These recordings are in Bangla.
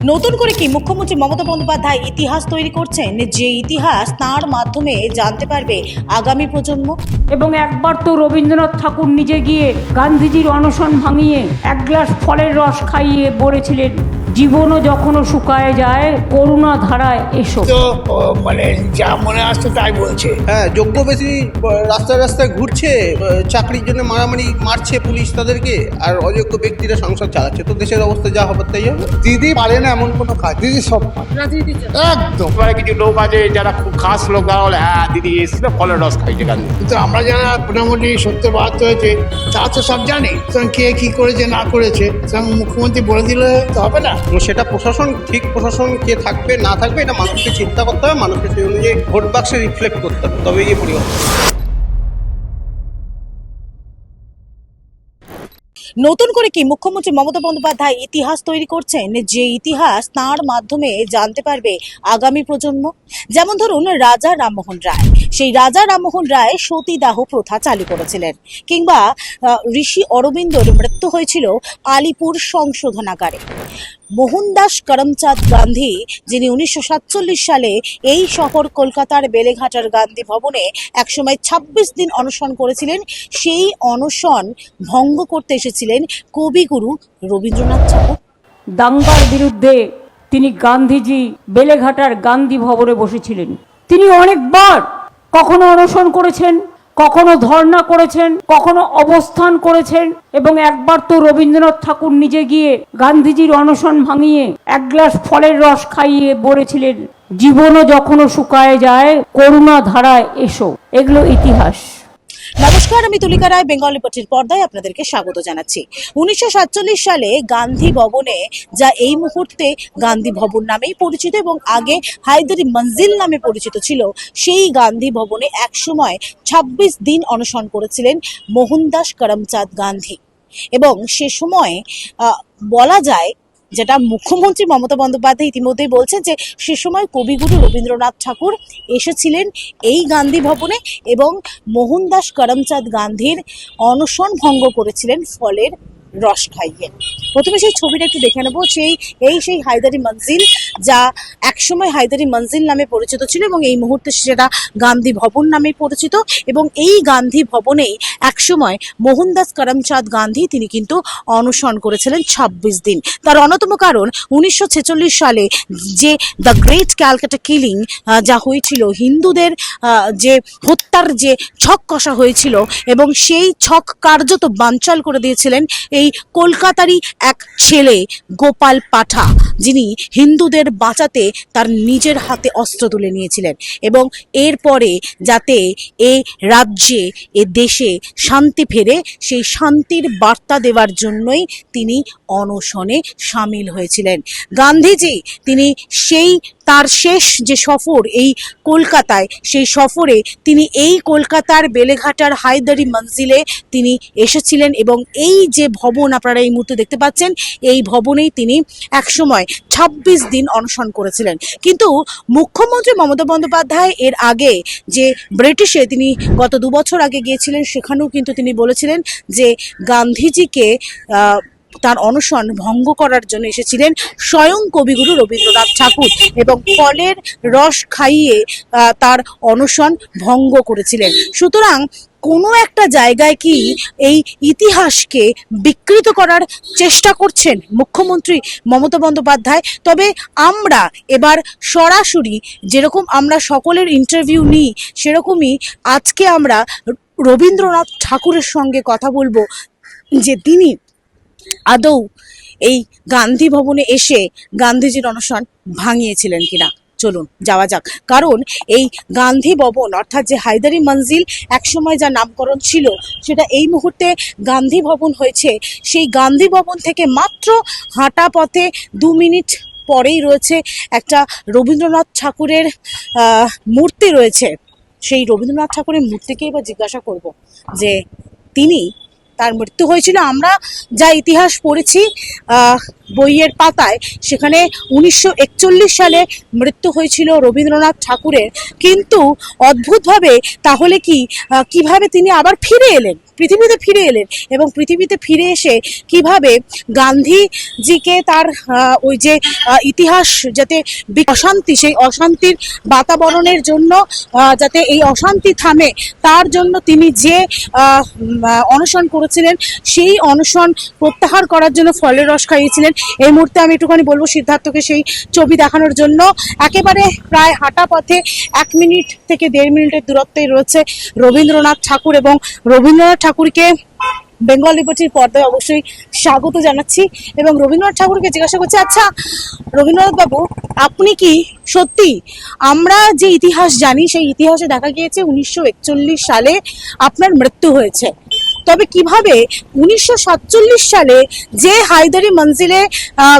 নতুন করে কি মুখ্যমন্ত্রী মমতা বন্দ্যোপাধ্যায় ইতিহাস তৈরি করছেন, যে ইতিহাস তার মাধ্যমে জানতে পারবে আগামী প্রজন্ম। এবং একবার তো রবীন্দ্রনাথ ঠাকুর নিজে গিয়ে গান্ধীজির অনশন ভাঙিয়ে এক গ্লাস ফলের রস খাইয়ে বলেছিলেন, জীবনও যখনও শুকায় যায় করুণা ধারায় এসো। তো মানে যা মনে আসছে তাই বলছে। হ্যাঁ, যোগ্য বেশি রাস্তায় রাস্তায় ঘুরছে, চাকরির জন্য মারামারি মারছে পুলিশ তাদেরকে, আর অযোগ্য ব্যক্তিরা সংসার চালাচ্ছে। তো দেশের অবস্থা যা হবার তাই হবে। দিদি পারে না এমন কোনো কাজ, দিদি সব একদম। এবারে কিছু লোক আছে যারা খুব খাস লোক, তারা বলে হ্যাঁ দিদি এসেছিল ফলের রস খাইছে গান্ধী। কিন্তু আমরা যারা মোটামুটি সত্য বাহাত্তর হয়েছে তা তো সব জানে, কে কি করেছে না করেছে মুখ্যমন্ত্রী বলে দিলে তো হবে না। সেটা প্রশাসন, ঠিক প্রশাসন কে থাকবে না থাকবে এটা মানুষকে চিন্তা করতে হবে, মানুষকে সেই অনুযায়ী ভোট বাক্সে রিফ্লেক্ট করতে হবে, তবেই গিয়ে পরিবর্তন। নতুন করে কি মুখ্যমন্ত্রী মমতা বন্দ্যোপাধ্যায় ইতিহাস তৈরি করছেন, যে ইতিহাস তার মাধ্যমে জানতে পারবে আগামী প্রজন্ম। যেমন ধরুন রাজা রামমোহন রায়, সেই রাজা রামমোহন রায় সতীদাহ প্রথা চালু করেছিলেন, কিংবা ঋষি অরবিন্দর মৃত্যু হয়েছিল আলিপুর সংশোধনাগারে। মোহনদাস করমচাঁদ গান্ধী, যিনি 1947 সালে এই শহর কলকাতার বেলেঘাটার গান্ধী ভবনে একসময় 26 দিন অনশন করেছিলেন, সেই অনশন ভঙ্গ করতে এসেছিলেন কবিগুরু রবীন্দ্রনাথ ঠাকুর। দাঙ্গার বিরুদ্ধে তিনি গান্ধীজি বেলেঘাটার গান্ধী ভবনে বসেছিলেন। তিনি অনেকবার কখনো অনশন করেছেন, কখনো ধর্ণা করেছেন, কখনো অবস্থান করেছেন, এবং একবার তো রবীন্দ্রনাথ ঠাকুর নিজে গিয়ে গান্ধীজির অনশন ভাঙিয়ে এক গ্লাস ফলের রস খাইয়ে বলেছিলেন, জীবনও যখনও শুকায় যায় করুণা ধারায় এসো। এগুলো ইতিহাস। নমস্কার, আমি তুলিকা রায়, বেঙ্গল রিপোর্টের পর্দায় আপনাদেরকে স্বাগত জানাচ্ছি। 1947 সালে গান্ধী ভবনে, যা এই মুহূর্তে গান্ধী ভবন নামেই পরিচিত এবং আগে হায়দারি মঞ্জিল নামে পরিচিত ছিল, সেই গান্ধী ভবনে একসময় 26 দিন অনশন করেছিলেন মোহনদাস করমচাঁদ গান্ধী। এবং সে সময় বলা যায়, যেটা মুখ্যমন্ত্রী মমতা বন্দ্যোপাধ্যায় ইতিমধ্যেই বলছেন, যে সে সময় কবিগুরু রবীন্দ্রনাথ ঠাকুর এসেছিলেন এই গান্ধী ভবনে এবং মোহনদাস করমচাঁদ গান্ধীর অনশন ভঙ্গ করেছিলেন ফলের রস খাইয়ে। প্রথমে সেই ছবিটা একটু দেখে নেবো। সেই হায়দারি মঞ্জিল, যা একসময় হায়দারি মঞ্জিল নামে পরিচিত ছিল এবং এই মুহূর্তে সেটা গান্ধী ভবন নামে পরিচিত। এবং এই গান্ধী ভবনেই একসময় মোহনদাস করমচাঁদ গান্ধী, তিনি কিন্তু অনশন করেছিলেন 26 দিন। তার অন্যতম কারণ 1946 সালে যে দ্য গ্রেট ক্যালকাটা কিলিং যা হয়েছিল, হিন্দুদের যে হত্যার যে ছক কষা হয়েছিল, এবং সেই ছক কার্যত বানচাল করে দিয়েছিলেন এই কলকাতারই এক ছেলে গোপাল পাঠা, যিনি হিন্দুদের বাঁচাতে তার নিজের হাতে অস্ত্র তুলে নিয়েছিলেন। এবং এরপরে যাতে এ রাজ্যে, এ দেশে শান্তি ফেরে, সেই শান্তির বার্তা দেওয়ার জন্যই তিনি অনশনে সামিল হয়েছিলেন। গান্ধীজি তিনি তার শেষ যে সফর এই কলকাতায়, সেই সফরে তিনি এই কলকাতার বেলেঘাটার হায়দারি মঞ্জিলে তিনি এসেছিলেন এবং এই যে ভবন আপনারা এই মুহূর্তে দেখতে পাচ্ছেন, এই ভবনেই তিনি একসময় 26 দিন অনশন করেছিলেন। কিন্তু মুখ্যমন্ত্রী মমতা বন্দ্যোপাধ্যায় এর আগে যে ব্রিটিশে তিনি গত 2 বছর আগে গিয়েছিলেন, সেখানেও কিন্তু তিনি বলেছিলেন যে গান্ধীজিকে তার অনশন ভঙ্গ করার জন্য এসেছিলেন স্বয়ং কবিগুরু রবীন্দ্রনাথ ঠাকুর, এবং ফলের রস খাইয়ে তার অনশন ভঙ্গ করেছিলেন। সুতরাং কোনো একটা জায়গায় কি এই ইতিহাসকে বিকৃত করার চেষ্টা করছেন মুখ্যমন্ত্রী মমতা বন্দ্যোপাধ্যায়? তবে আমরা এবার সরাসরি, যেরকম আমরা সকলের ইন্টারভিউ নিই, সেরকমই আজকে আমরা রবীন্দ্রনাথ ঠাকুরের সঙ্গে কথা বলবো, যে তিনি আদৌ এই গান্ধী ভবনে এসে গান্ধীজির অনশন ভাঙিয়েছিলেন কিনা। চলুন যাওয়া যাক। কারণ এই গান্ধী ভবন, অর্থাৎ যে হায়দারি মঞ্জিল একসময় যা নামকরণ ছিল, সেটা এই মুহূর্তে গান্ধী ভবন হয়েছে। সেই গান্ধী ভবন থেকে মাত্র হাঁটা পথে 2 মিনিট পরেই রয়েছে একটা রবীন্দ্রনাথ ঠাকুরের মূর্তি রয়েছে। সেই রবীন্দ্রনাথ ঠাকুরের মূর্তিকে এবার জিজ্ঞাসা করব যে তার মৃত্যু হয়েছিল, আমরা যা ইতিহাস পড়েছি বইয়ের পাতায়, সেখানে 1941 সালে মৃত্যু হয়েছিল রবীন্দ্রনাথ ঠাকুরের। কিন্তু অদ্ভুতভাবে তাহলে কিভাবে তিনি আবার ফিরে এলেন? পৃথিবীতে ফিরে এলেন এবং পৃথিবীতে ফিরে এসে কিভাবে গান্ধীজিকে তার ওই যে ইতিহাস যাতে অশান্তি, সেই অশান্তির বাতাবরণের জন্য যাতে এই অশান্তি থামে তার জন্য তিনি যে অনশন করেছিলেন সেই অনশন প্রত্যাহার করার জন্য ফলের রস খাইয়েছিলেন। এই মুহূর্তে আমি একটুখানি বলবো সিদ্ধার্থকে সেই ছবি দেখানোর জন্য। একেবারে প্রায় হাঁটা পথে 1 মিনিট থেকে 1.5 মিনিটের দূরত্বেই রয়েছে রবীন্দ্রনাথ ঠাকুর, এবং রবীন্দ্রনাথ ঠাকুরকে বেঙ্গল লিবার্টির পর্দায় অবশ্যই স্বাগত জানাচ্ছি এবং রবীন্দ্রনাথ ঠাকুরকে জিজ্ঞাসা করছি, আচ্ছা রবীন্দ্রনাথ বাবু, আপনি কি সত্যি, আমরা যে ইতিহাস জানি সেই ইতিহাসে দেখা গিয়েছে 1941 সালে আপনার মৃত্যু হয়েছে, তবে কিভাবে 1947 সালে যে হায়দারি মঞ্জিলে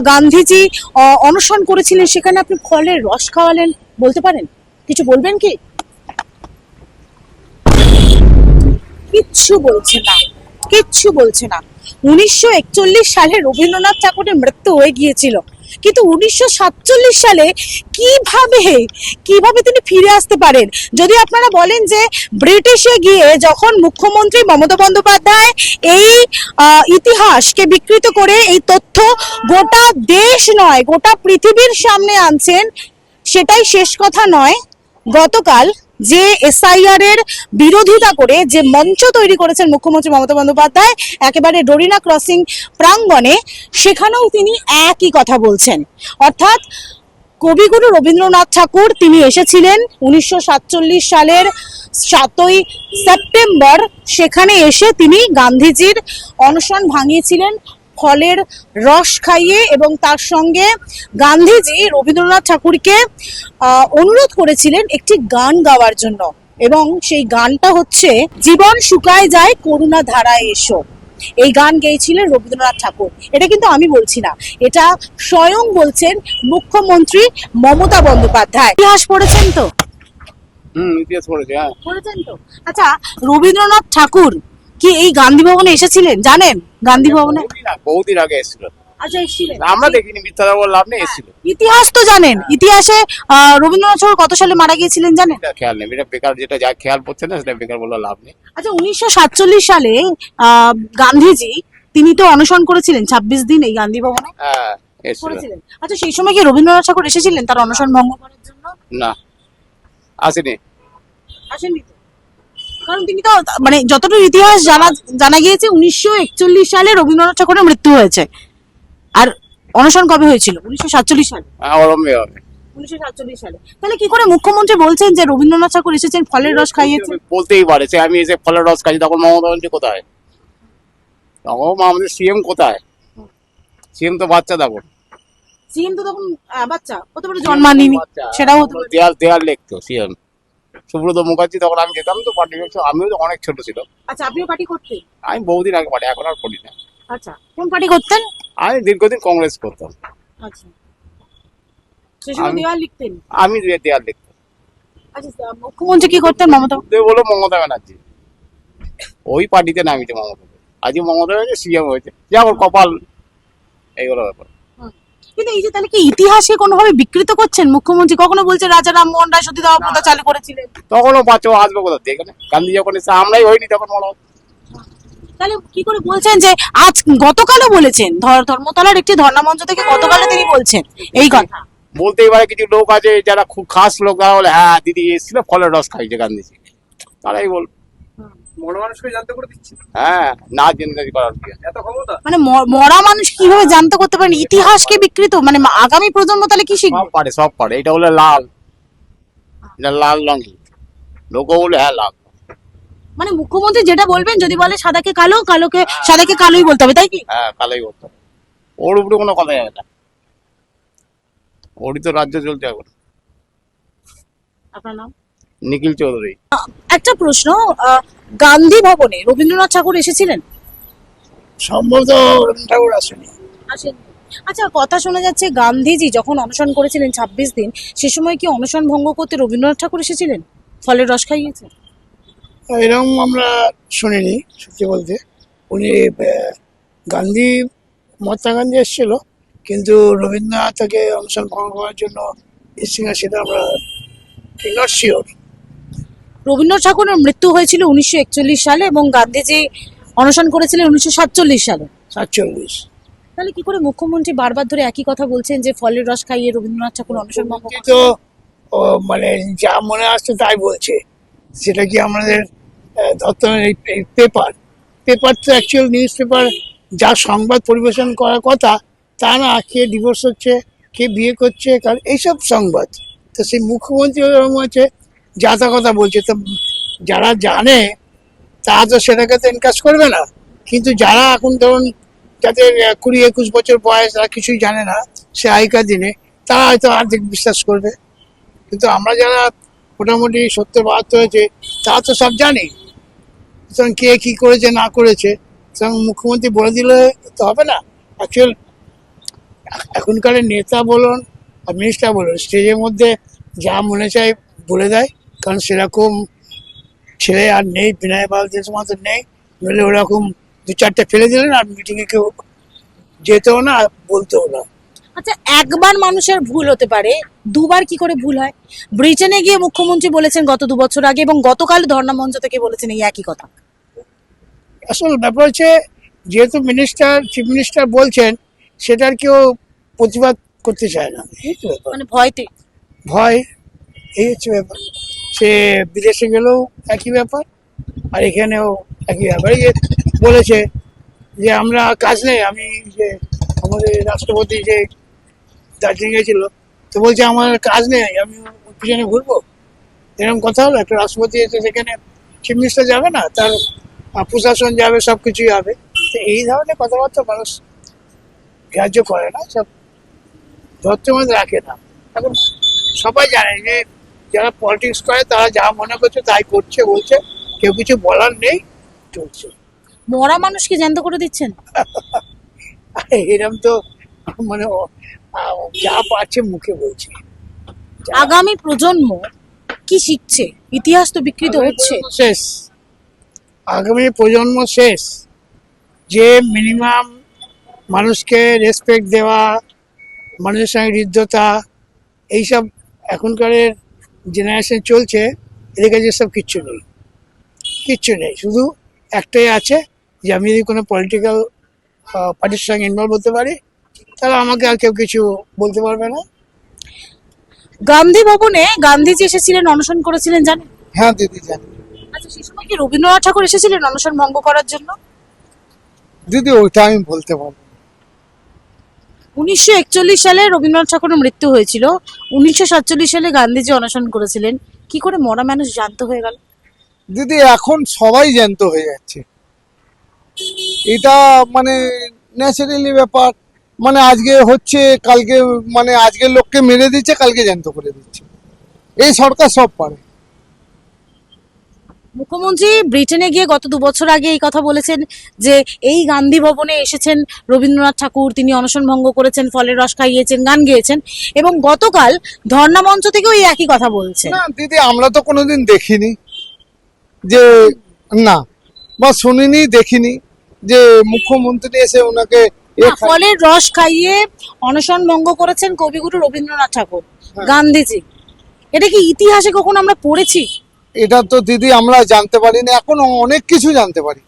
গান্ধীজি অনশন করেছিলেন সেখানে আপনি ফলের রস খাওয়ালেন, বলতে পারেন? কিছু বলবেন কি? কিচ্ছু বলছে না, কিচ্ছু বলছে না। 1941 সালে রবীন্দ্রনাথ ঠাকুরের মৃত্যু হয়ে গিয়েছিল, কিন্তু 1947 সালে কিভাবে তিনি ফিরে আসতে পারেন? যদি আপনারা বলেন যে ব্রিটিশে গিয়ে যখন মুখ্যমন্ত্রী মমতা বন্দ্যোপাধ্যায় এই ইতিহাসকে বিকৃত করে এই তথ্য গোটা দেশ নয় গোটা পৃথিবীর সামনে আনছেন, সেটাই শেষ কথা নয়। গতকাল যে এসআইআর এর বিরোধিতা করে যে মঞ্চ তৈরি করেছেন মুখ্যমন্ত্রী মমতা বন্দ্যোপাধ্যায় একেবারে ডোরিনা ক্রসিং প্রাঙ্গণে, সেখানেও তিনি একই কথা বলছেন। অর্থাৎ কবিগুরু রবীন্দ্রনাথ ঠাকুর তিনি এসেছিলেন 1947 সালের 7ই সেপ্টেম্বর, সেখানে এসে তিনি গান্ধীজির অনশন ভাঙিয়েছিলেন ফলের রস খাইয়ে, এবং তার সঙ্গে গান্ধীজি রবীন্দ্রনাথ ঠাকুরকে অনুরোধ করেছিলেন একটি গান গাওয়ার জন্য, এবং সেই গানটা হচ্ছে জীবন শুকায় যায় করুণা ধারায় এসো। এই গান গেয়েছিলেন রবীন্দ্রনাথ ঠাকুর। এটা কিন্তু আমি বলছি না, এটা স্বয়ং বলছেন মুখ্যমন্ত্রী মমতা বন্দ্যোপাধ্যায়। ইতিহাস পড়েছেন তো? ইতিহাস পড়েছে, হ্যাঁ পড়েছেন তো। আচ্ছা, রবীন্দ্রনাথ ঠাকুর কি এই গান্ধী ভবনে এসেছিলেন? জানেন গান্ধী ভবনে? বহুদিন আগে এসেছিল। আচ্ছা, এসেছিলেন। আমরা দেখিনি, মিথ্যা বলে লাভ নেই, এসেছিল। ইতিহাস তো জানেন, ইতিহাসে রবীন্দ্রনাথ ঠাকুর কত সালে মারা গিয়েছিলেন জানেন? এটা খেয়াল নেই, এটা বেকার, যেটা যা খেয়াল পড়ছে না সেটা বেকার বলে লাভ নেই। আচ্ছা, 1947 সালে গান্ধীজি তিনি তো অনশন করেছিলেন 26 দিন এই গান্ধী ভবনে হ্যাঁ এসেছিল। করেছিলেন। আচ্ছা, সেই সময় কি রবীন্দ্রনাথ ঠাকুর এসেছিলেন তার অনশন ভঙ্গ করার জন্য? না, আসেনি। আসেননি তো, কারণ তিনি তো মানে যতটুকু ইতিহাস জানা গিয়েছে 1941 সালে রবীন্দ্রনাথ ঠাকুরের মৃত্যু হয়েছে। আর অনশন কবে হয়েছিল? 1947 সালে। হ্যাঁ, ওরমই হবে। 1947 সালে। তাহলে কি করে মুখ্যমন্ত্রী বলছেন যে রবীন্দ্রনাথ ঠাকুর এসেছেন ফলের রস খাইয়েছেন? বলতেই পারে সে, আমি এসে ফলের রস খাই, তখন মমতা ব্যানার্জি কোথায়? তখন আমাদের সিএম কোথায়? সিএম তো বাচ্চা, তখন সিএম তো তখন বাচ্চা, কত বড় জন্মানি, সেটাও হতে পারে। দেয়াল লিখতো সিএম সুব্রত মুখার্জি, তখন আমি যেতাম তো পার্টি, আমিও তো অনেক ছোট ছিল। আচ্ছা, আপনিও পার্টি করতেন? আমি বহুদিন আগে পার্টি, এখন আর করি না। আচ্ছা, কোন পার্টি করতেন? আমি দীর্ঘদিন কংগ্রেস করতাম। আচ্ছা, সেই সময় দেওয়াল লিখতেন? আমি দেয়াল লিখতাম। আচ্ছা, মুখ্যমন্ত্রী কি করতেন? মমতা বলো মমতা ব্যানার্জি, ওই পার্টিতে নামিতে মমতা, আজকে মমতা ব্যানার্জি সিএম হয়েছে, যেমন কপাল, এইগুলো ব্যাপার। কিন্তু এই যে তাহলে কি ইতিহাসকে কোনোভাবে বিকৃত করছেন মুখ্যমন্ত্রী? কখনো বলছে রাজা রামমোহন রায় সতীদাহ প্রথা চালু করেছিলেন, তখনও বাচ্চা আসবে কোথা থেকে? গান্ধী যখন এসে আমরাই হইনি তখন মনে হয়। তাহলে কি করে বলছেন যে আজ, গতকালও বলেছেন ধর্মতলার একটি ধর্ণা মঞ্চ থেকে গতকালও তিনি বলছেন এই কথা? বলতেই পারে কিছু লোক আছে যারা খুব খাস লোক, তারা বলে হ্যাঁ দিদি এসেছিল ফলের রস খাইছে গান্ধীজি, তারাই বল মানুষকে জানতে করে দিচ্ছে। হ্যাঁ, না জেনারেল করার কি এত ক্ষমতা, মানে মরা মানুষ কিভাবে জানতে করতে পারেন ইতিহাসকে বিকৃত? মানে আগামী প্রজন্ম তাহলে কি শিখবে? সব পারে। এটা বলে লাল, এটা লাল রঙই, লোক বলে হ্যাঁ লাল। মানে মুখ্যমন্ত্রী যেটা বলবেন, যদি বলে সাদাকে কালো, কালোকে সাদাকে কালোই বলতে হবে, তাই কি? হ্যাঁ, কালোই বলতে হবে, ওর উপরে কোনো কথা যাবে না, ওরই তো রাজ্য চলছে এখন। আপনার নাম? নিখিল চৌধুরী। একটা প্রশ্ন, গান্ধী ভবনে রবীন্দ্রনাথ ঠাকুর এসেছিলেন? সম্ভবত রবীন্দ্রনাথ ঠাকুর আসেনি। আসেননি। আচ্ছা, কথা শোনা যাচ্ছে গান্ধীজি যখন অনশন করেছিলেন 26 দিন, সে সময় কি অনশন ভঙ্গ করতে রবীন্দ্রনাথ ঠাকুর এসেছিলেন, ফলের রস খাইয়েছে? এরকম আমরা শুনিনি সত্যি বলতে। উনি গান্ধী, মহাত্মা গান্ধী এসেছিল, কিন্তু রবীন্দ্রনাথ তাকে অনশন ভঙ্গ করার জন্য এসেছিল সেটা আমরা নট শিওর। রবীন্দ্রনাথ ঠাকুরের মৃত্যু হয়েছিল 1941 সালে এবং গান্ধীজি অনশন করেছিলেন 1947 সালে। 47। তাহলে কি করে মুখ্যমন্ত্রী বারবার ধরে একই কথা বলছেন যে ফলের রস খাইয়ে রবীন্দ্রনাথ ঠাকুর অনশন ভঙ্গ মুখ্যমন্ত্রী তো মানে যা মনে আসছে তাই বলছে। সেটা কি আমাদের ধরতে হবে এই পেপার তো অ্যাকচুয়াল নিউজ পেপার যা সংবাদ পরিবেশন করার কথা তা না, কে ডিভোর্স হচ্ছে, কে বিয়ে করছে, কারণ এইসব সংবাদ। তো সেই মুখ্যমন্ত্রী ওরকম হচ্ছে যা তা কথা বলছে। তো যারা জানে তারা তো সেটাকে তো এনকাজ করবে না, কিন্তু যারা এখন ধরুন যাদের 20-21 বছর বয়স, তারা কিছুই জানে না সে আগেকার দিনে, তারা হয়তো আর্ধেক বিশ্বাস করবে। কিন্তু আমরা যারা মোটামুটি 70-72 হয়েছে তারা তো সব জানি, সুতরাং কে কি করেছে না করেছে সুতরাং মুখ্যমন্ত্রী বলে দিলে তো হবে না। অ্যাকচুয়াল এখনকার নেতা বলুন আর মিনিস্টার বলুন, স্টেজের মধ্যে যা মনে চায় বলে দেয়, কারণ সেরকম ছেলে আর নেই, বিনয় বালদের মতো নেই, নইলে ওরকম 2-4টে ফেলে দিলেন আর মিটিংয়ে কেউ যেতেও না, বলতেও না। আচ্ছা, একবার মানুষের ভুল হতে পারে, দুবার কি করে ভুল হয়? ব্রিটেনে গিয়ে মুখ্যমন্ত্রী বলেছেন গত 2 বছর আগে এবং গতকাল ধর্ণা মঞ্চ থেকে বলেছেন এই একই কথা। আসল ব্যাপার হচ্ছে যেহেতু চিফ মিনিস্টার বলছেন, সেটার কেউ প্রতিবাদ করতে চায় না, এই তো ব্যাপার। মানে ভয়তে। ভয়, এই হচ্ছে ব্যাপার। সে বিদেশে গেলেও একই ব্যাপার আর এখানেও একই ব্যাপার। এই যে বলেছে যে আমরা কাজ নেই, আমি যে আমাদের রাষ্ট্রপতি যে দার্জিলিং গেছিল, তো বলছে আমার কাজ নেই, আমি ওর পিছনে ঘুরবো, এরকম কথা হলো। একটা রাষ্ট্রপতি এসে সেখানে চিফ মিনিস্টার যাবে না, তার প্রশাসন যাবে, সব কিছুই হবে। তো এই ধরনের কথাবার্তা মানুষ গ্রাহ্য করে না, সব ধৈর্যের মধ্যে রাখে না। এখন সবাই জানে যে যারা পলিটিক্স করে তারা যা মনে করছে তাই করছে, বলছে, কেউ কিছু বলার নেই, চলছে। মরা মানুষকে জ্যান্ত করে দিচ্ছেন। এরকম তো মানে যা পাচ্ছে মুখে বলছে। আগামী প্রজন্ম কি শিখছে? ইতিহাস তো বিকৃত হচ্ছে। শেষ, আগামী প্রজন্ম শেষ। যে মিনিমাম মানুষকে রেসপেক্ট দেওয়া, মানুষের সঙ্গে হৃদ্যতা, এইসব এখনকার জেনারেশন চলছে, এদের কাছে সব কিচ্ছু নেই। শুধু একটাই আছে যে আমি যদি কোনো পলিটিক্যাল পার্টির সঙ্গে ইনভলভ হতে পারি, তাহলে আমাকে আর কেউ কিছু বলতে পারবে না। গান্ধী ভবনে গান্ধীজি এসেছিলেন, অনশন করেছিলেন, জানেন? হ্যাঁ দিদি জানি। আচ্ছা, সেই সময় কি রবীন্দ্রনাথ ঠাকুর এসেছিলেন অনশন ভঙ্গ করার জন্য? দিদি ওইটা আমি বলতে পারবো। 1941 সালে রবীন্দ্রনাথ ঠাকুরের মৃত্যু হয়েছিল, 1947 সালে গান্ধীজি অনশন করেছিলেন। কি করে মরা মানুষ জানতে হয়ে গেল? দিদি এখন সবাই জ্যান্ত হয়ে যাচ্ছে, এটা মানে ন্যাচারালি ব্যাপার। মানে আজকে হচ্ছে, কালকে মানে আজকের লোককে মেরে দিচ্ছে, কালকে জ্যান্ত করে দিচ্ছে। এই সরকার সব পারে। মুখ্যমন্ত্রী ব্রিটেনে গিয়ে গত 2 বছর আগে এই কথা বলেছেন যে এই গান্ধী ভবনে এসেছেন রবীন্দ্রনাথ ঠাকুর, তিনি অনশন ভঙ্গ করেছেন, ফলের রস খাইয়েছেন, গান গেয়েছেন, এবং গতকাল ধর্ণা মঞ্চ থেকেও এই একই কথা বলছেন। না দিদি, আমরা তো কোনোদিন দেখিনি যে, না বা শুনিনি, দেখিনি যে মুখ্যমন্ত্রী এসে ওনাকে ফলের রস খাইয়ে অনশন ভঙ্গ করেছেন কবিগুরু রবীন্দ্রনাথ ঠাকুর, গান্ধীজি। এটা কি ইতিহাসে কখনো আমরা পড়েছি? এটা তো দিদি আমরা জানতে পারি না। এখন অনেক কিছু জানতে পারি।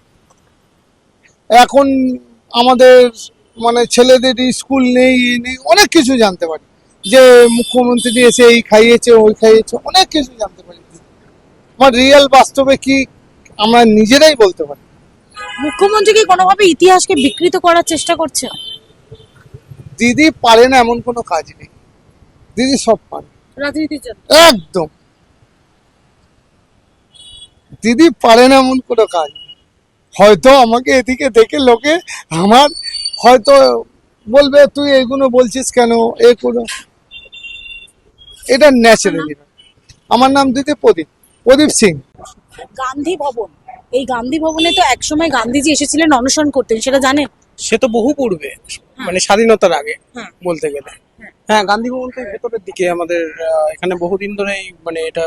এখন আমাদের মানে ছেলেদের স্কুল নেই, অনেক কিছু জানতে পারি যে মুখ্যমন্ত্রী এসে এই খাইয়েছে, ওই খাইয়েছে, অনেক কিছু জানতে পারি। আমার রিয়েল বাস্তবে কি আমরা নিজেরাই বলতে পারি। মুখ্যমন্ত্রী কি কোনোভাবে ইতিহাসকে বিকৃত করার চেষ্টা করছে? দিদি পারে না এমন কোনো কাজ নেই, দিদি সব পারে রাজনীতির জন্য। একদম। দিদি পারে না এমন কোনো কাজ। হয়তো আমাকে এদিকে দেখে লোকে আমার হয়তো বলবে তুই এইগুলো বলছিস কেন, এটা ন্যাচারালি। আমার নাম দিদি প্রদীপ সিং। গান্ধী ভবন, এই গান্ধী ভবনে তো একসময় গান্ধীজি এসেছিলেন অনশন করতেন, সেটা জানেন? সে তো বহু পূর্বে, মানে স্বাধীনতার আগে হ্যাঁ। বলতে গেলে। হ্যাঁ, গান্ধী ভবন তো ভেতরের দিকে আমাদের এখানে বহুদিন ধরেই মানে এটা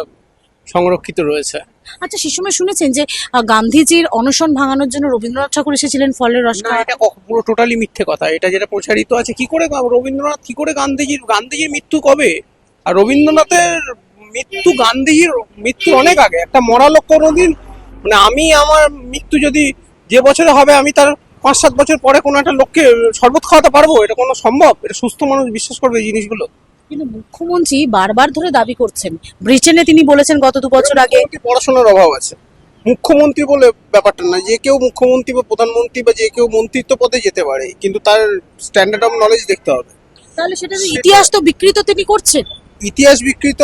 সংরক্ষিত রয়েছে। আচ্ছা, সে সময় শুনেছেন যে গান্ধীজির অনশন ভাঙানোর জন্য রবীন্দ্রনাথ ঠাকুর এসেছিলেন ফলের রস না, খাওয়া? এটা পুরো টোটালি মিথ্যে কথা। এটা যেটা প্রচারিত আছে, কি করে রবীন্দ্রনাথ, কি করে গান্ধীজির মৃত্যু কবে, আর রবীন্দ্রনাথের মৃত্যু গান্ধীজির মৃত্যু অনেক আগে। একটা মরা লোক কোনোদিন, মানে আমি আমার মৃত্যু যদি যে বছরে হবে আমি তার 5-7 বছর পরে কোনো একটা লোককে শরবত খাওয়াতে পারবো? এটা কোনো সম্ভব? এটা সুস্থ মানুষ বিশ্বাস করবে এই জিনিসগুলো? কিন্তু মুখ্যমন্ত্রী বারবার ধরে দাবি করছেন, ব্রিটেনে তিনি বলেছেন গত 2 বছর আগে। পড়াশোনার অভাব আছে। মুখ্যমন্ত্রী বলে ব্যাপারটা না, যে কেউ মুখ্যমন্ত্রী বা প্রধানমন্ত্রী বা যে কেউ মন্ত্রিত্ব পদে যেতে পারে, কিন্তু তার স্ট্যান্ডার্ড অফ নলেজ দেখতে হবে। তাহলে সেটা ইতিহাস তো বিকৃত তিনি করছেন। ইতিহাস বিকৃত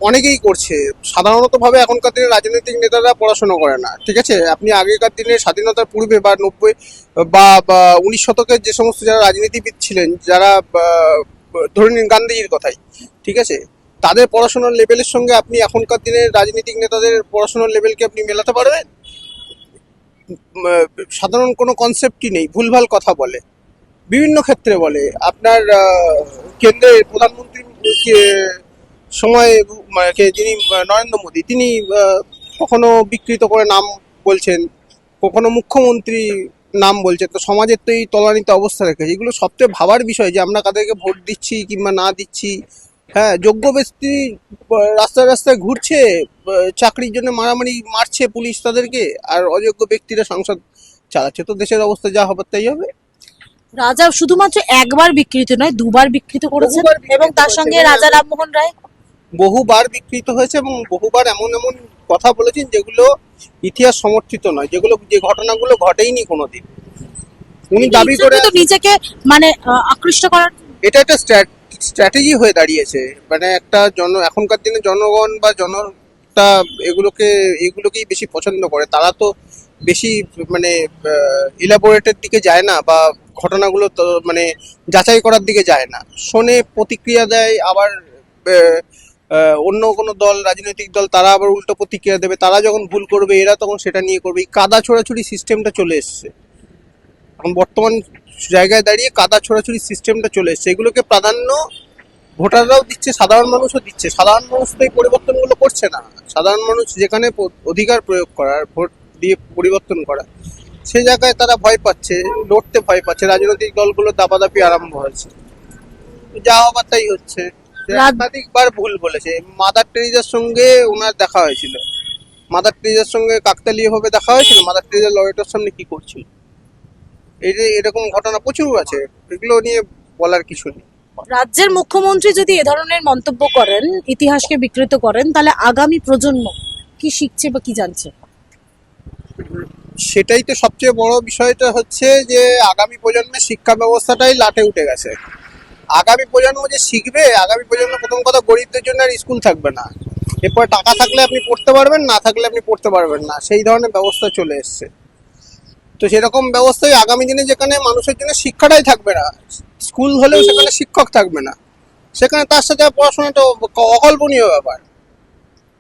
অনেকেই করছে। সাধারণত ভাবে এখনকার দিনে রাজনৈতিক নেতারা পড়াশোনা করে না, ঠিক আছে? আপনি আগেকার দিনে স্বাধীনতার পূর্বে বা 90 বা 19 শতকের যে সমস্ত যারা রাজনীতিবিদ ছিলেন, যারা ধরে নিন গান্ধীজির কথাই, ঠিক আছে, তাদের পড়াশোনার লেভেলের সঙ্গে আপনি এখনকার দিনের রাজনৈতিক নেতাদের পড়াশোনার লেভেলকে আপনি মেলাতে পারবেন? সাধারণ কোনো কনসেপ্টই নেই, ভুলভাল কথা বলে, বিভিন্ন ক্ষেত্রে বলে। আপনার কেন্দ্রের প্রধানমন্ত্রী সময় যিনি নরেন্দ্র মোদী, তিনি কখনো বিকৃত করে নাম বলছেন, কখনো মুখ্যমন্ত্রী নাম বলছেন। তো সমাজের তো এই তলানিতে অবস্থা রেখেছে। এগুলো সবচেয়ে ভাবার বিষয় যে আমরা কাদেরকে ভোট দিচ্ছি কিংবা না দিচ্ছি। হ্যাঁ, যোগ্য ব্যক্তি রাস্তায় রাস্তায় ঘুরছে, চাকরির জন্য মারামারি মারছে পুলিশ তাদেরকে, আর অযোগ্য ব্যক্তিরা সংসদ চালাচ্ছে। তো দেশের অবস্থা যা হবার তাই হবে। রাজা শুধুমাত্র একবার বিকৃত নয়, 2বার বিকৃত করেছেন, বহুবার বিকৃত এবং তার করেছেন। সঙ্গে রাজা রামমোহন রায় বহুবার বিকৃত হয়েছে এবং বহুবার এমন এমন কথা বলেছেন যেগুলো ইতিহাস সমর্থিত নয়, যে ঘটনাগুলো ঘটেইনি কোনোদিন। উনি দাবি করে তো নিজেকে মানে আকৃষ্ট করার। এটা একটা স্ট্র্যাটেজি হয়ে দাঁড়িয়েছে। মানে একটা এখনকার দিনে জনগণ বা জনতা এগুলোকেই বেশি পছন্দ করে। তারা তো বেশি মানে ইলাবোরেটের দিকে যায় না, বা ঘটনাগুলো তো মানে যাচাই করার দিকে যায় না। শোনে, প্রতিক্রিয়া দেয়, আবার অন্য কোনো দল, রাজনৈতিক দল, তারা আবার উল্টো প্রতিক্রিয়া দেবে। তারা যখন ভুল করবে এরা তখন সেটা নিয়ে করবে। এই কাদা ছোড়াছুড়ি সিস্টেমটা চলে এসছে এখন বর্তমান জায়গায় দাঁড়িয়ে। কাদা ছোড়াছুড়ি সিস্টেমটা চলে এসছে। এগুলোকে প্রাধান্য ভোটাররাও দিচ্ছে, সাধারণ মানুষও দিচ্ছে। সাধারণ মানুষ তো এই পরিবর্তনগুলো করছে না। সাধারণ মানুষ যেখানে অধিকার প্রয়োগ করার, ভোট দিয়ে পরিবর্তন করা, সে জায়গায় তারা ভয় পাচ্ছে, লড়তে ভয় পাচ্ছে। রাজনৈতিক দলগুলো দাপাদাপি আরম্ভ হয়েছে। যা হবার তাই হচ্ছে। একাধিকবার ভুল বলেছে। মাদার টেরিজার সঙ্গে ওনার দেখা হয়েছিল, মাদার টেরিজার সঙ্গে কাকতালীয় ভাবে দেখা হয়েছিল। মাদার টেরিজা লরেটোর সামনে কি করছিল? এই যে এরকম ঘটনা প্রচুর আছে, এগুলো নিয়ে বলার কিছু নেই। রাজ্যের মুখ্যমন্ত্রী যদি এ ধরনের মন্তব্য করেন, ইতিহাসকে বিকৃত করেন, তাহলে আগামী প্রজন্ম কি শিখছে বা কি জানছে? সেটাই তো সবচেয়ে বড় বিষয়টা হচ্ছে যে আগামী প্রজন্মের শিক্ষা ব্যবস্থাটাই লাটে উঠে গেছে। আগামী প্রজন্ম যে শিখবে, আগামী প্রজন্ম প্রথম কথা গরিবদের জন্য আর স্কুল থাকবে না। এরপর টাকা থাকলে আপনি পড়তে পারবেন, না থাকলে আপনি পড়তে পারবেন না, সেই ধরনের ব্যবস্থা চলে এসছে। তো সেরকম ব্যবস্থায় আগামী দিনে যেখানে মানুষের জন্য শিক্ষাটাই থাকবে না, স্কুল হলেও সেখানে শিক্ষক থাকবে না, সেখানে তার সাথে পড়াশোনাটা অকল্পনীয় ব্যাপার।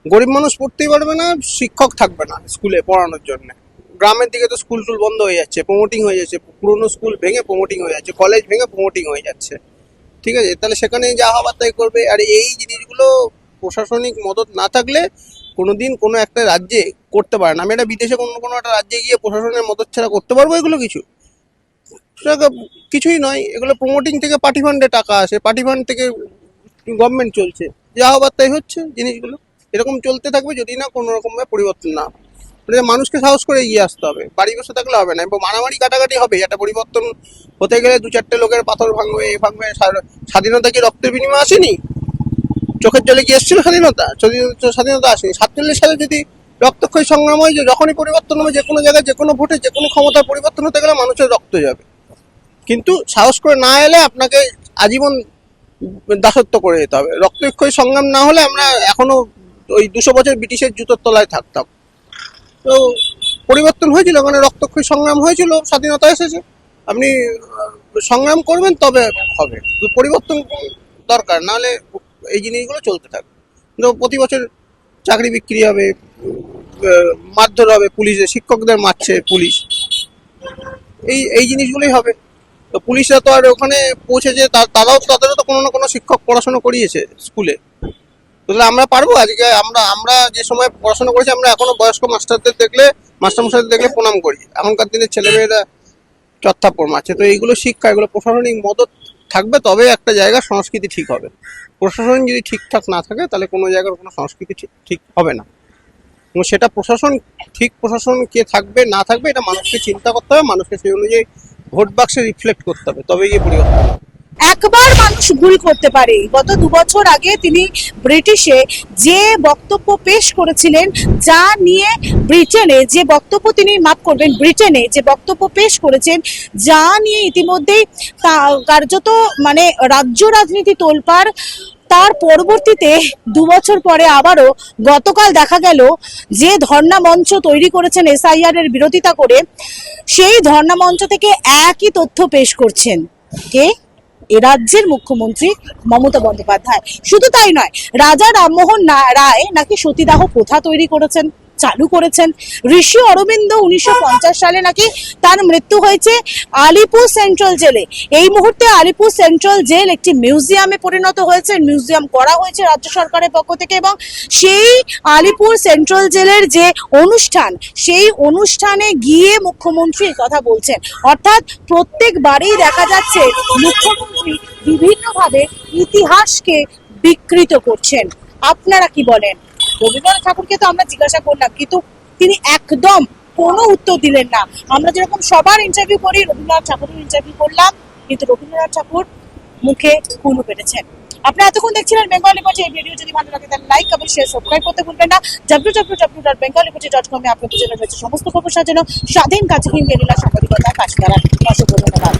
গরিব মানুষ পড়তেই পারবে না, শিক্ষক থাকবে না স্কুলে পড়ানোর জন্য। গ্রামের দিকে তো স্কুল টুল বন্ধ হয়ে যাচ্ছে, প্রমোটিং হয়ে যাচ্ছে, পুরোনো স্কুল ভেঙে প্রমোটিং হয়ে যাচ্ছে, কলেজ ভেঙে প্রমোটিং হয়ে যাচ্ছে, ঠিক আছে? তাহলে সেখানে যা হবার তাই করবে। আর এই জিনিসগুলো প্রশাসনিক মদত না থাকলে কোনোদিন কোনো একটা রাজ্যে করতে পারে না। আমি একটা বিদেশে কোনো একটা রাজ্যে গিয়ে প্রশাসনের মদত ছাড়া করতে পারবো এগুলো কিছু? সেটা কিছুই নয়। এগুলো প্রমোটিং থেকে পার্টি ফান্ডে টাকা আসে, পার্টি ফান্ড থেকে গভর্নমেন্ট চলছে, যা হবার তাই হচ্ছে। জিনিসগুলো এরকম চলতে থাকবে যদি না কোনো রকমভাবে পরিবর্তন না হয়। মানুষকে সাহস করে এগিয়ে আসতে হবে, বাড়ি বসে থাকলে হবে না। এবং মারামারি কাটাকাটি হবে, একটা পরিবর্তন হতে গেলে 2-4টে লোকের পাথর ভাঙবে, ভাঙবে। স্বাধীনতা কি রক্তের বিনিময়ে আসেনি? চোখের জলে কি এসেছিল স্বাধীনতা? স্বাধীনতা আসেনি। 47 সালে যদি রক্তক্ষয়ী সংগ্রাম হয়, যে যখনই পরিবর্তন হবে, যে কোনো জায়গায়, যে কোনো ভোটে, যে কোনো ক্ষমতার পরিবর্তন হতে গেলে মানুষের রক্ত যাবে। কিন্তু সাহস করে না এলে আপনাকে আজীবন দাসত্ব করে যেতে হবে। রক্তক্ষয়ী সংগ্রাম না হলে আমরা এখনো ওই 200 বছর ব্রিটিশের জুতোর তলায় থাকতাম। তো পরিবর্তন হয়েছিল, মানে রক্তক্ষয়ী সংগ্রাম হয়েছিল, স্বাধীনতা এসেছে। আপনি সংগ্রাম করবেন তবে হবে, পরিবর্তন দরকার, নাহলে এই জিনিসগুলো চলতে থাকবে। কিন্তু প্রতি বছর চাকরি বিক্রি হবে, মারধর হবে, পুলিশে শিক্ষকদের মারছে পুলিশ, এই জিনিসগুলোই হবে। তো পুলিশরা তো আর ওখানে পৌঁছেছে, তাদেরও তো কোনো না কোনো শিক্ষক পড়াশোনা করিয়েছে স্কুলে। তাহলে আমরা পারবো? আজকে আমরা যে সময় পড়াশোনা করেছি, আমরা এখনো বয়স্ক মাস্টারমশাইদের দেখলে প্রণাম করি। এখনকার দিনের ছেলেমেয়েরা চত্থাপ্পড় মারছে। তো এইগুলো শিক্ষা, এগুলো প্রশাসনিক মদত থাকবে তবে একটা জায়গার সংস্কৃতি ঠিক হবে। প্রশাসন যদি ঠিকঠাক না থাকে তাহলে কোনো জায়গার কোনো সংস্কৃতি ঠিক হবে না। এবং সেটা প্রশাসন প্রশাসন কে থাকবে না থাকবে এটা মানুষকে চিন্তা করতে হবে, মানুষকে সেই অনুযায়ী ভোট বাক্সে রিফ্লেক্ট করতে হবে, তবে গিয়ে পরিবর্তন হবে। একবার মানুষ ভুল করতে পারে। গত 2 বছর আগে তিনি ব্রিটিশে যে বক্তব্য পেশ করেছিলেন, যা নিয়ে ব্রিটেনে যে বক্তব্য তিনি মাফ করবেন ব্রিটেনে যে বক্তব্য পেশ করেছেন, যা নিয়ে ইতিমধ্যেই কার্যত মানে রাজ্য রাজনীতি তোলপাড়, তার পরবর্তীতে 2 বছর পরে আবারও গতকাল দেখা গেল যে ধর্ণা মঞ্চ তৈরি করেছেন এসআইআর এর বিরোধিতা করে, সেই ধর্ণা মঞ্চ থেকে একই তথ্য পেশ করছেন কে? এ রাজ্যের মুখ্যমন্ত্রী মমতা বন্দ্যোপাধ্যায়। শুধু তাই নয়, রাজা রামমোহন রায় নাকি সতীদাহ প্রথা তৈরি করেছেন, চালু করেছেন। ঋষি অরবিন্দ 1950 সালে নাকি তার মৃত্যু হয়েছে আলিপুর সেন্ট্রাল জেলে। এই মুহূর্তে আলিপুর সেন্ট্রাল জেল একটি মিউজিয়ামে পরিণত হয়েছে, মিউজিয়াম করা হয়েছে রাজ্য সরকারের পক্ষ থেকে, এবং সেই আলিপুর সেন্ট্রাল জেলের যে অনুষ্ঠান, সেই অনুষ্ঠানে গিয়ে মুখ্যমন্ত্রী কথা বলছেন। অর্থাৎ প্রত্যেকবারই দেখা যাচ্ছে মুখ্যমন্ত্রী বিভিন্নভাবে ইতিহাসকে বিকৃত করছেন। আপনারা কি বলেন? রবীন্দ্রনাথ ঠাকুরকে তো আমরা জিজ্ঞাসা করলাম, কিন্তু তিনি একদম কোনো উত্তর দিলেন না। আমরা যেরকম সবার ইন্টারভিউ করি, রবীন্দ্রনাথ ঠাকুরের ইন্টারভিউ করলাম, কিন্তু রবীন্দ্রনাথ ঠাকুর মুখে কুলু পেটেছেন। আপনারা এতক্ষণ দেখছিলেন বেঙ্গলি পটি। এই ভিডিও যদি ভালো লাগে তাহলে লাইক, কমেন্ট, শেয়ার, সাবস্ক্রাইব করতে ভুলবেন না। www.bengalipoti.com এ আপনাদের জন্য রয়েছে সমস্ত খবর সাজানো স্বাধীন কাজহীন গেরিলা সাংবাদিকতার কাজ করার। অসংখ্য ধন্যবাদ।